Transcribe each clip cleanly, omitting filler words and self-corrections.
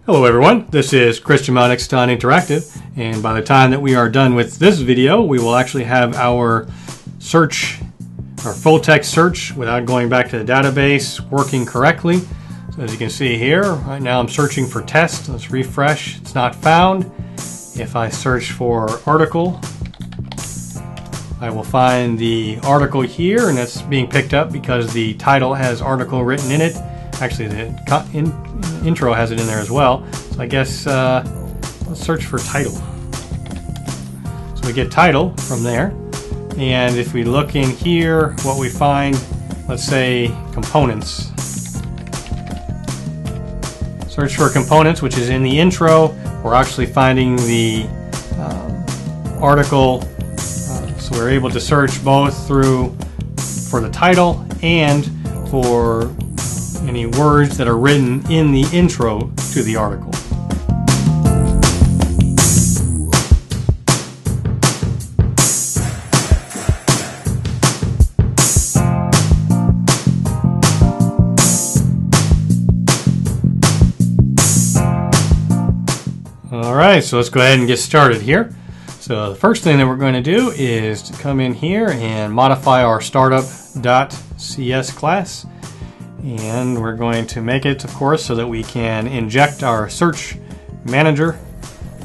Hello everyone, this is Christian Mount Exton Interactive, and by the time that we are done with this video, we will actually have our search, our full text search without going back to the database working correctly. So as you can see here, right now I'm searching for test. Let's refresh. It's not found. If I search for article, I will find the article here, and it's being picked up because the title has article written in it. Actually, the intro has it in there as well. So I guess let's search for title. So we get title from there. And if we look in here, what we find, let's say components. Search for components, which is in the intro. We're actually finding the article. So we're able to search both for the title and for any words that are written in the intro to the article. Alright, so let's go ahead and get started here. So the first thing that we're going to do is to come in here and modify our startup.cs class. And we're going to make it, of course, so that we can inject our search manager.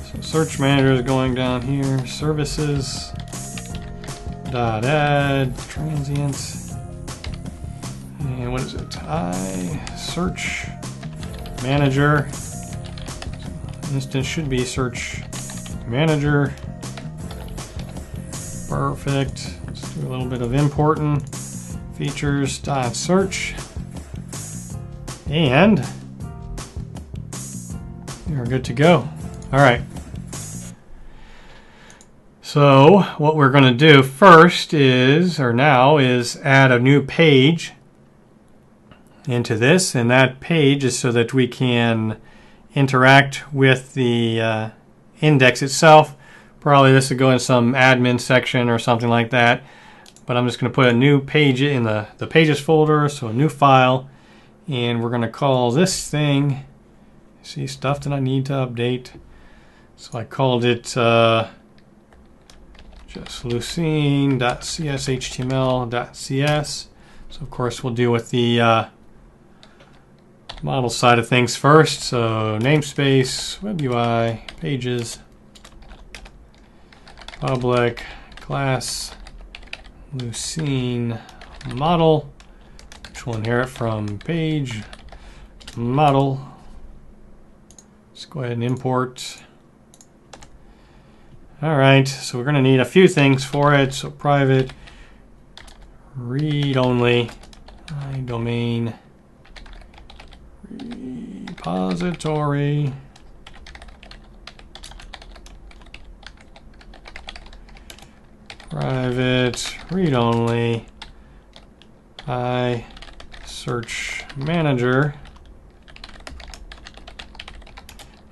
So search manager is going down here, services, .add, transient, and what is it? Search manager. Instance should be search manager. Perfect. Let's do a little bit of importing. Features .search. And you're good to go. All right. So what we're going to do first is add a new page into this, and that page is so that we can interact with the index itself. Probably this would go in some admin section or something like that, but I'm just going to put a new page in the pages folder, so a new file. And we're going to call this thing, see, stuff that I need to update. So I called it just lucene.cshtml.cs. So of course we'll deal with the model side of things first. So namespace, web UI, pages, public, class, Lucene model. We'll inherit from page model. Let's go ahead and import. All right, so we're going to need a few things for it. So private, read only, domain, repository, private, read only, search manager,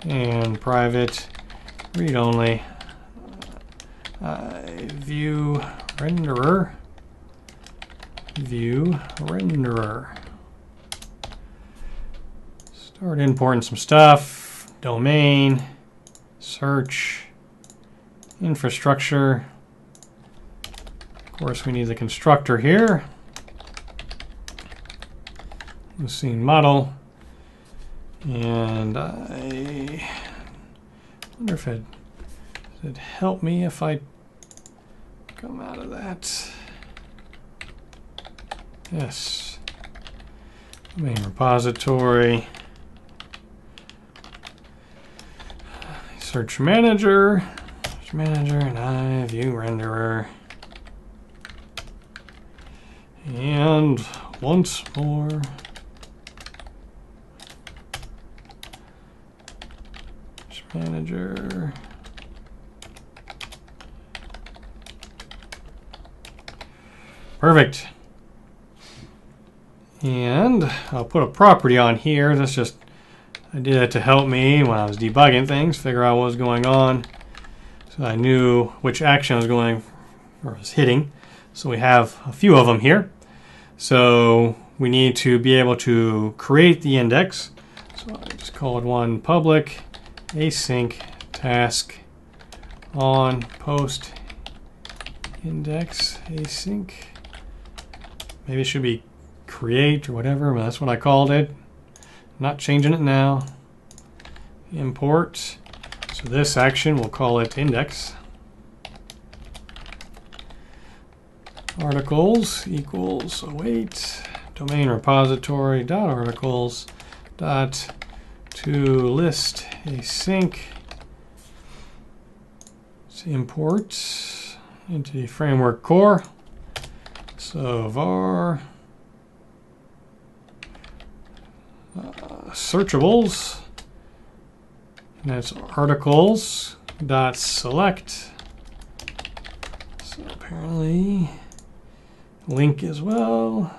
and private read only view renderer. Start importing some stuff. Domain, search, infrastructure. Of course, we need the constructor here. Lucene model, and I wonder if it'd help me if I come out of that. Yes, main repository, search manager, and view renderer, and once more. Manager. Perfect. And I'll put a property on here. That's just, I did that to help me when I was debugging things, figure out what was going on. So I knew which action I was going or was hitting. So we have a few of them here. So we need to be able to create the index. So I just called one public async task on post index async. Maybe it should be create or whatever, but that's what I called it. Not changing it now. Import. So this action, we'll call it index. Articles equals await domain repository dot articles dot to list async. Let's import into the framework core. So var searchables, and that's articles dot select. So apparently link as well.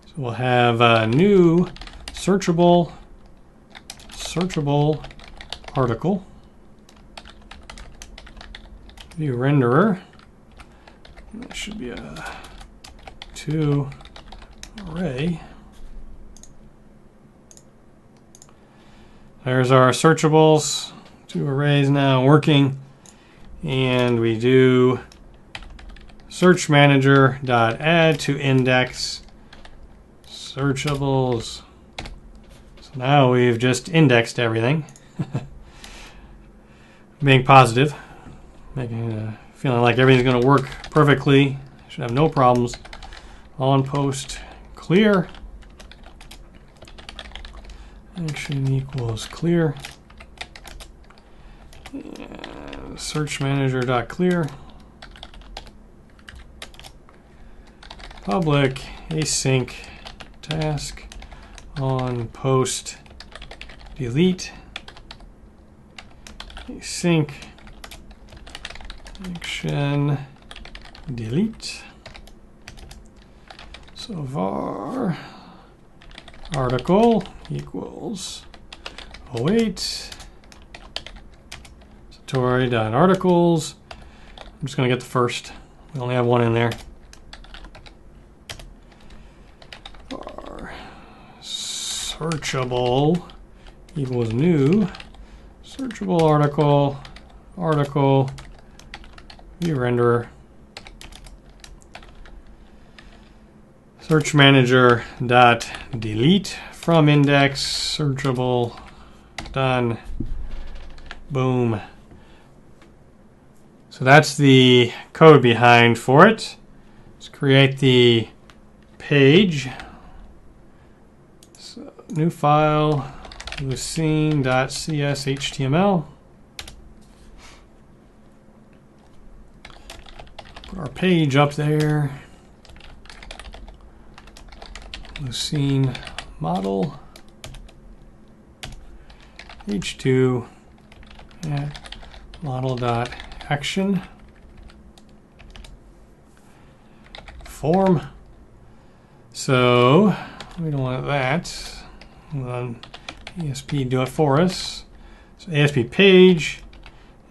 So we'll have a new searchable article. View renderer. That should be a to array. There's our searchables. 2 arrays now working. And we do search manager dot add to index searchables. So now we've just indexed everything. Being positive, making feeling like everything's going to work perfectly. Should have no problems. On post clear. Action equals clear. And search manager dot clear. Public async task on post delete async action delete. So var article equals await satori.articles. I'm just going to get the first. We only have one in there. Var searchable equals new searchable article view renderer. Search manager dot delete from index searchable. Done. Boom. So that's the code behind for it. Let's create the page. So, new file, lucene.cshtml. Put our page up there. Lucene model h2 at model.action form. So we don't want that. We'll ASP do it for us. So ASP page,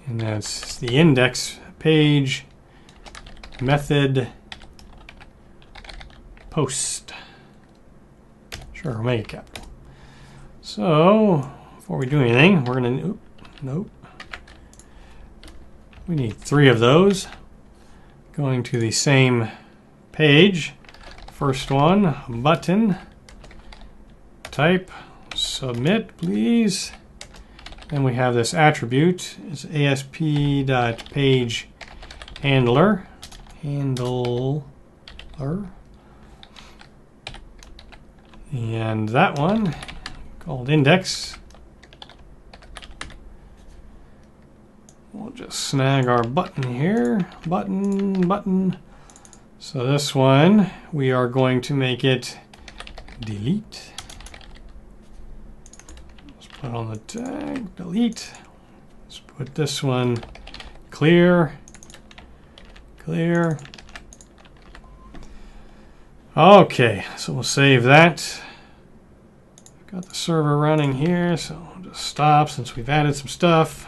and that's the index page method post. Sure, we'll make it capital. So before we do anything, we're gonna nope. We need 3 of those. Going to the same page. First one, button. Type submit, please. Then we have this attribute. It's ASP.page handler. And that one called index. We'll just snag our button here. Button. So this one, we are going to make it delete. Let's put on the tag, delete. Let's put this one clear. Okay, so we'll save that. Got the server running here, so we'll just stop since we've added some stuff.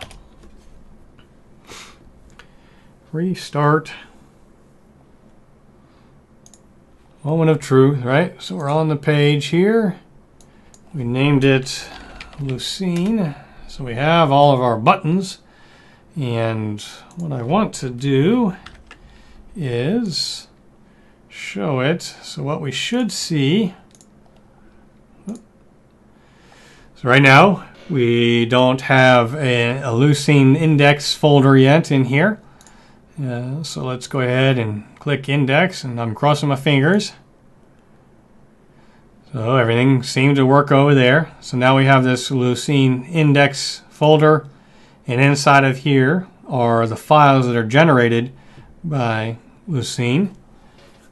Restart. Moment of truth, right? So we're on the page here. We named it Lucene. So we have all of our buttons. And what I want to do is show it. So what we should see. So right now, we don't have a Lucene index folder yet in here. So let's go ahead and click index, and I'm crossing my fingers. So everything seemed to work over there. So now we have this Lucene index folder, and inside of here are the files that are generated by Lucene.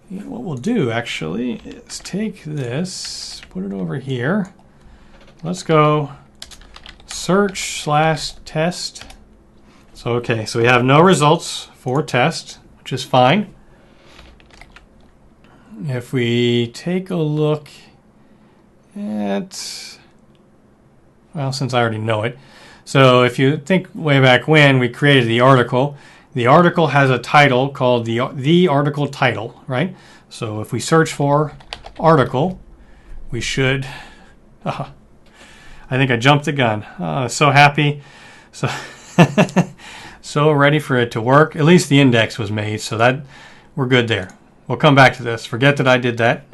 And what we'll do actually is take this, put it over here. Let's go search/test. So okay, so we have no results for test, which is fine. If we take a look at, well, since I already know it. So if you think way back when we created the article has a title called the article title, right? So if we search for article, we should, I think I jumped the gun. So happy. So so ready for it to work. At least the index was made, so that we're good there. We'll come back to this. Forget that I did that.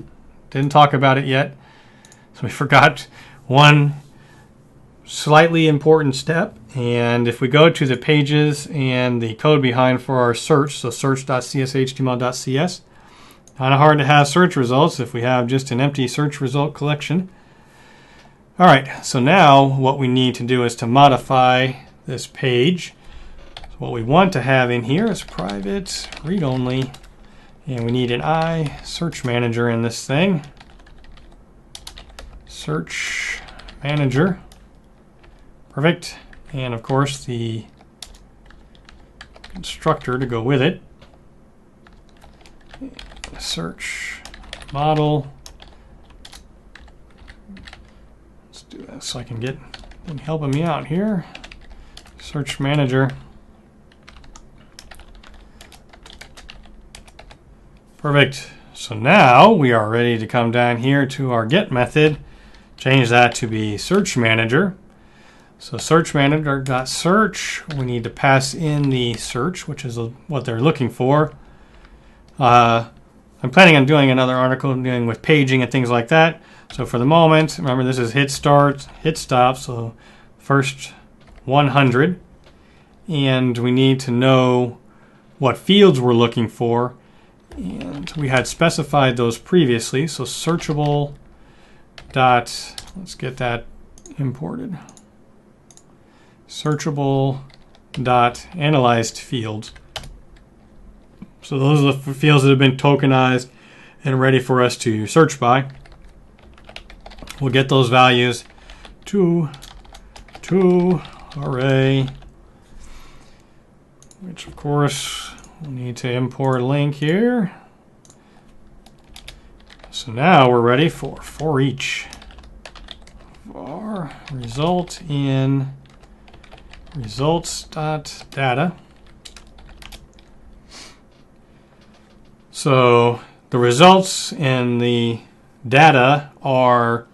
Didn't talk about it yet. So we forgot one slightly important step. And if we go to the pages and the code behind for our search, so search.cshtml.cs, kind of hard to have search results if we have just an empty search result collection. All right, so now what we need to do is to modify this page. So what we want to have in here is private read-only, and we need an I search manager in this thing. Search manager, perfect, and of course the constructor to go with it. Search model. Let's do this so I can get them helping me out here. Search manager. Perfect. So now we are ready to come down here to our get method, change that to be search manager. So search manager.search, we need to pass in the search, which is what they're looking for. I'm planning on doing another article dealing with paging and things like that. So for the moment, remember this is hit start, hit stop, so first 100. And we need to know what fields we're looking for. And we had specified those previously, so searchable dot, let's get that imported. Searchable dot analyzed fields. So those are the fields that have been tokenized and ready for us to search by. We'll get those values to array, which of course we'll need to import a link here. So now we're ready for each. For result in results.data. So the results and the data are,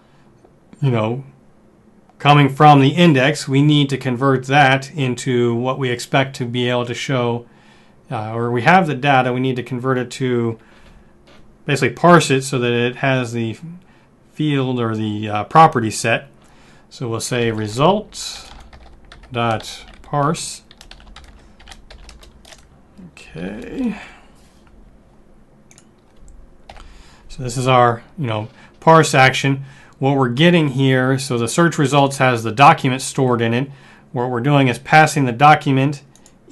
coming from the index. We need to convert that into what we expect to be able to show, or we have the data, we need to convert it to basically parse it so that it has the field or the property set. So we'll say result.parse. Okay. So this is our, parse action. What we're getting here, so the search results has the document stored in it. What we're doing is passing the document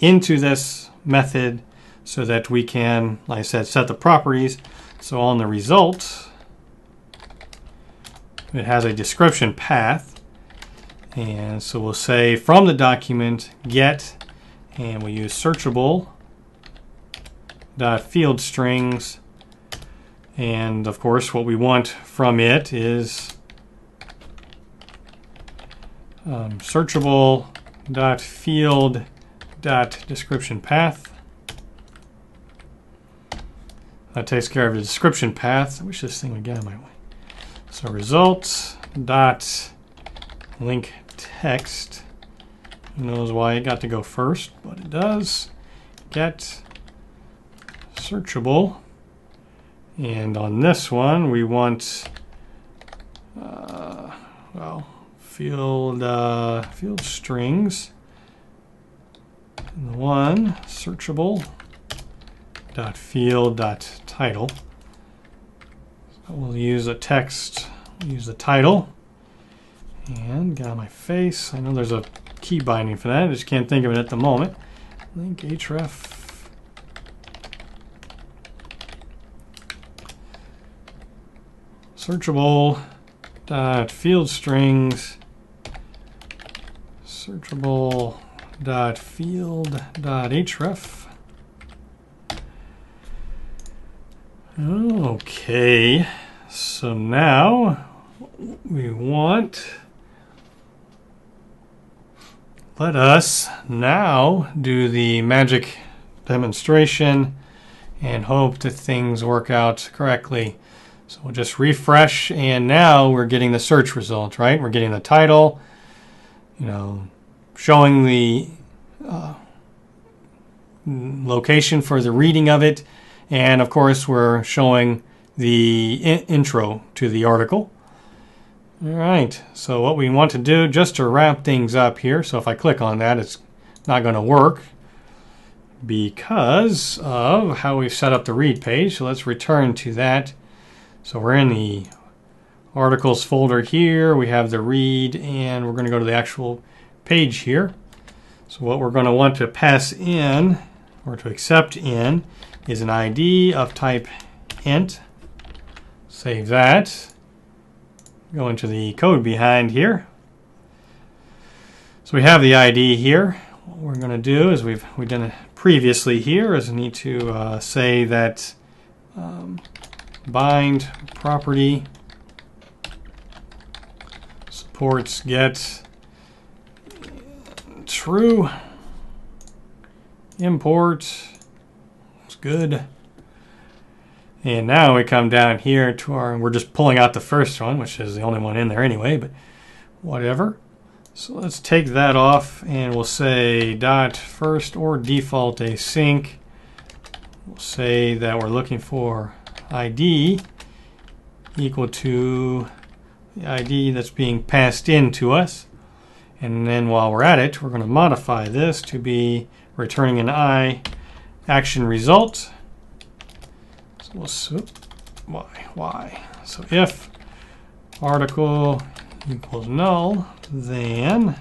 into this method so that we can, like I said, set the properties. So on the result, it has a description path. And so we'll say from the document get, and we'll use searchable dot field strings. And of course, what we want from it is searchable dot field dot description path. That takes care of the description path. I wish this thing would get out of my way. So results dot link text. Who knows why it got to go first, but it does. Get searchable. And on this one, we want well, field strings. And the one searchable dot field dot title. So we'll use a text. We'll use the title. And get out of my face. I know there's a key binding for that. I just can't think of it at the moment. Link href. Searchable dot field strings. Searchable dot field dot href. Okay, so now we want. Let us now do the magic demonstration and hope that things work out correctly. So we'll just refresh, and now we're getting the search results, right? We're getting the title, showing the location for the reading of it, and of course we're showing the intro to the article. All right, so what we want to do, just to wrap things up here, so if I click on that, it's not going to work because of how we've set up the read page. So let's return to that. So we're in the articles folder here. We have the read, and we're going to go to the actual page here. So what we're going to want to pass in, or to accept in, is an ID of type int. Save that. Go into the code behind here. So we have the ID here. What we're going to do is we've done it previously here is need to say that bind property supports get true import. It's good. And now we come down here to we're just pulling out the first one, which is the only one in there anyway, but whatever. So let's take that off, and we'll say dot first or default async. We'll say that we're looking for ID equal to the ID that's being passed in to us. And then while we're at it, we're going to modify this to be returning an I action result. So why? So if article equals null, then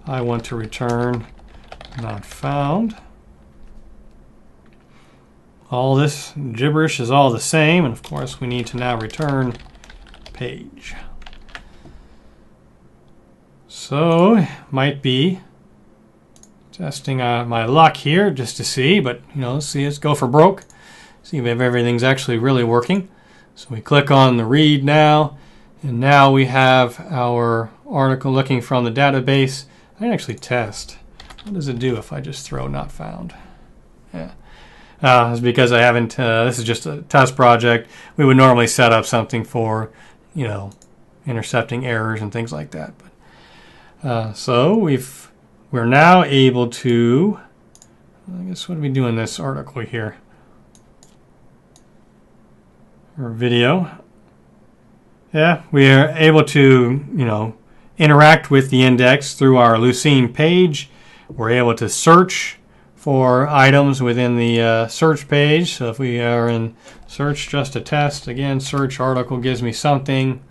I want to return not found. All this gibberish is all the same, and of course we need to now return page. So might be testing my luck here just to see, but let's see, let's go for broke. See if everything's actually really working. So we click on the read now, and now we have our article looking from the database. I can actually test. What does it do if I just throw not found? Yeah. It's because I haven't, this is just a test project. We would normally set up something for, intercepting errors and things like that. But so we're now able to, I guess, what do we do in this article here? Or video. Yeah, we are able to, interact with the index through our Lucene page. We're able to search for items within the search page. So if we are in search just a test, again, search article gives me something.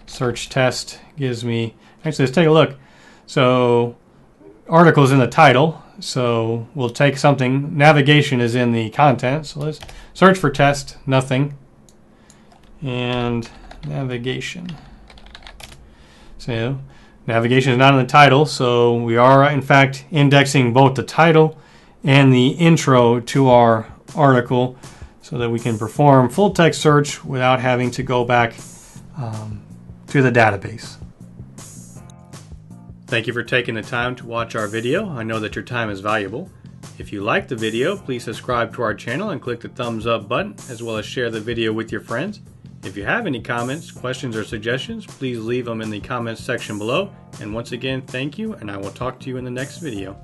Search test gives me, actually, let's take a look. So article is in the title. So we'll take something, navigation is in the content. So let's search for test, nothing. And navigation. So navigation is not in the title, so we are in fact indexing both the title and the intro to our article so that we can perform full text search without having to go back to the database. Thank you for taking the time to watch our video. I know that your time is valuable. If you liked the video, please subscribe to our channel and click the thumbs up button, as well as share the video with your friends. If you have any comments, questions, or suggestions, please leave them in the comments section below. And once again, thank you, and I will talk to you in the next video.